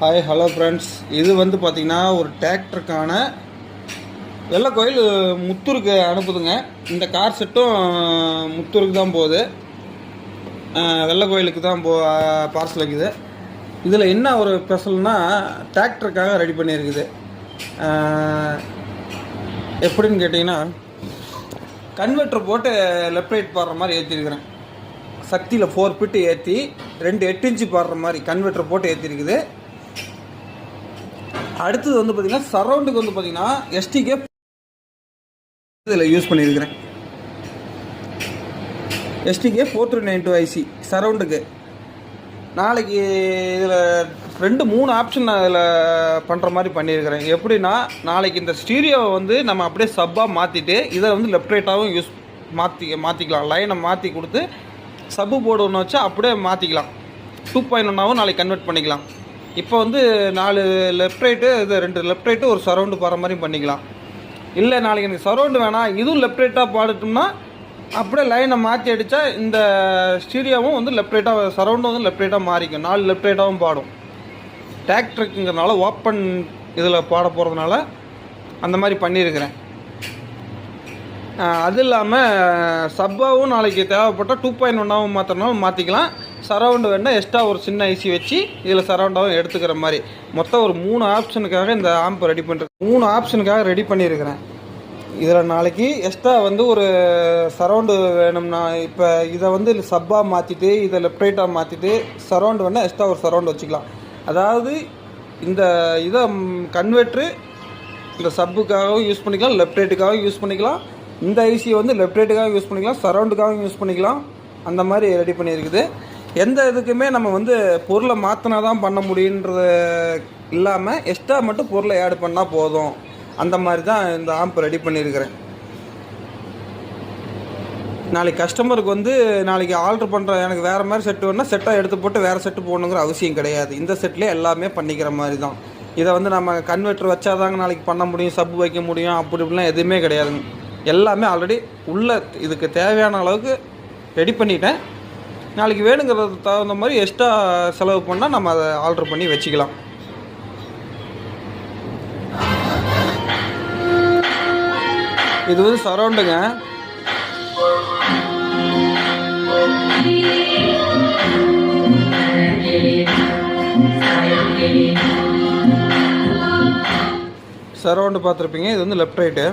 Hi hello friends, இது வந்து பார்த்திங்கன்னா ஒரு டிராக்டருக்கான வெள்ளை கோயில் முத்தூருக்கு அனுப்புதுங்க. இந்த கார் செட்டும் முத்தூருக்கு தான் போகுது, வெள்ளை கோயிலுக்கு தான் பார்சல் இருக்குது. இதில் என்ன ஒரு ஸ்பெஷல்னால் டிராக்டருக்காக ரெடி பண்ணியிருக்குது. எப்படின்னு கேட்டிங்கன்னா, கன்வெர்ட்டர் போட்டு லெஃப்ட் ரைட் பாடுற மாதிரி ஏற்றிருக்கிறேன். சக்தியில் 4 பிட்டு ஏற்றி 2 8 இன்ச்சு பாடுற மாதிரி கன்வெர்ட்டர் போட்டு ஏற்றிருக்குது. அடுத்தது வந்து பார்த்திங்கன்னா சரௌண்டுக்கு வந்து பார்த்திங்கன்னா எஸ்டிகே இதில் யூஸ் பண்ணியிருக்கிறேன். எஸ்டிகே 4392 ஐசி சரௌண்டுக்கு. நாளைக்கு இதில் 3 ஆப்ஷன் நான் இதில் பண்ணுற மாதிரி பண்ணியிருக்கிறேன். எப்படின்னா, நாளைக்கு இந்த ஸ்டீரியோவை வந்து நம்ம அப்படியே சப்பாக மாற்றிட்டு இதை வந்து லெஃப்ட் ரைட்டாகவும் மாற்றிக்கலாம். லைனை மாற்றி கொடுத்து சப்பு போர்டு ஒன்று வச்சு அப்படியே மாற்றிக்கலாம். 2.1ஆகவும் நாளைக்கு கன்வெர்ட் பண்ணிக்கலாம். இப்போ வந்து 4 லெஃப்ட் ரைட்டு, இது 2 லெஃப்ட் ரைட்டு ஒரு சரௌண்டு பாடுற மாதிரி பண்ணிக்கலாம். இல்லை நாளைக்கு எனக்கு சரௌண்டு வேணாம், இதுவும் லெஃப்ட் ரைட்டாக பாடிட்டோம்னா அப்படியே லைனை மாற்றி அடித்தா இந்த ஸ்டீரியோவும் வந்து லெஃப்ட் ரைட்டாக, சரௌண்டும் வந்து லெஃப்ட் ரைட்டாக மாறிக்கும். 4 லெஃப்ட் ரைட்டாகவும் பாடும். டிராக்டருக்குங்கிறனால ஓப்பன் இதில் பாட போகிறதுனால அந்த மாதிரி பண்ணியிருக்கிறேன். அது இல்லாமல் சப்பாவும் நாளைக்கு தேவைப்பட்டால் 2.1ஆகவும் மாற்றினாலும் மாற்றிக்கலாம். சரௌண்டு வேணால் எக்ஸ்ட்ரா ஒரு சின்ன ஐசி வச்சு இதில் சரௌண்டாகவும் எடுத்துக்கிற மாதிரி மொத்தம் ஒரு 3 ஆப்ஷனுக்காக இந்த ஆம்ப் ரெடி பண்ணுறேன். 3 ஆப்ஷனுக்காக ரெடி பண்ணியிருக்கிறேன். இதில் நாளைக்கு எக்ஸ்ட்ரா வந்து ஒரு சரௌண்டு வேணும்னா, இப்போ இதை வந்து சப்பாக மாற்றிட்டு இதை லெஃப்ட் ரைட்டாக மாற்றிட்டு சரௌண்டு வேணால் எக்ஸ்ட்ரா ஒரு சரௌண்டு வச்சுக்கலாம். அதாவது இந்த இதை கன்வெர்ட்ரு இந்த சப்புக்காகவும் யூஸ் பண்ணிக்கலாம், லெஃப்ட் ரைட்டுக்காகவும் யூஸ் பண்ணிக்கலாம். இந்த ஐசியை வந்து லெஃப்ட் ரைட்டுக்காகவும் யூஸ் பண்ணிக்கலாம், சரௌண்டுக்காகவும் யூஸ் பண்ணிக்கலாம். அந்த மாதிரி ரெடி பண்ணியிருக்குது. எந்த இதுக்குமே நம்ம வந்து பொருளை மாற்றினா தான் பண்ண முடியுன்றது இல்லாமல் எக்ஸ்ட்ரா மட்டும் பொருளை ஆட் பண்ணால் போதும். அந்த மாதிரி தான் இந்த ஆம்ப் ரெடி பண்ணியிருக்கிறேன். நாளைக்கு கஸ்டமருக்கு வந்து நாளைக்கு ஆர்டர் பண்ணுற எனக்கு வேறு மாதிரி செட்டு வேணுன்னா செட்டாக எடுத்து போட்டு வேறு செட்டு போடணுங்கிற அவசியம் கிடையாது. இந்த செட்லேயே எல்லாமே பண்ணிக்கிற மாதிரி தான். இதை வந்து நம்ம கன்வெர்ட்டர் வச்சாதாங்க நாளைக்கு பண்ண முடியும், சப்பு வைக்க முடியும், அப்படி இப்படிலாம் எதுவுமே கிடையாதுங்க. எல்லாமே ஆல்ரெடி உள்ள இதுக்கு தேவையான அளவுக்கு ரெடி பண்ணிட்டேன். நாளைக்கு வேணுங்கிறது தகுந்த மாதிரி எக்ஸ்ட்ரா செலவு பண்ணால் நம்ம அதை ஆர்டர் பண்ணி வச்சுக்கலாம். இது வந்து சரௌண்டுங்க. சரௌண்டு பார்த்துருப்பீங்க. இது வந்து லெஃப்ட் ரைட்டு.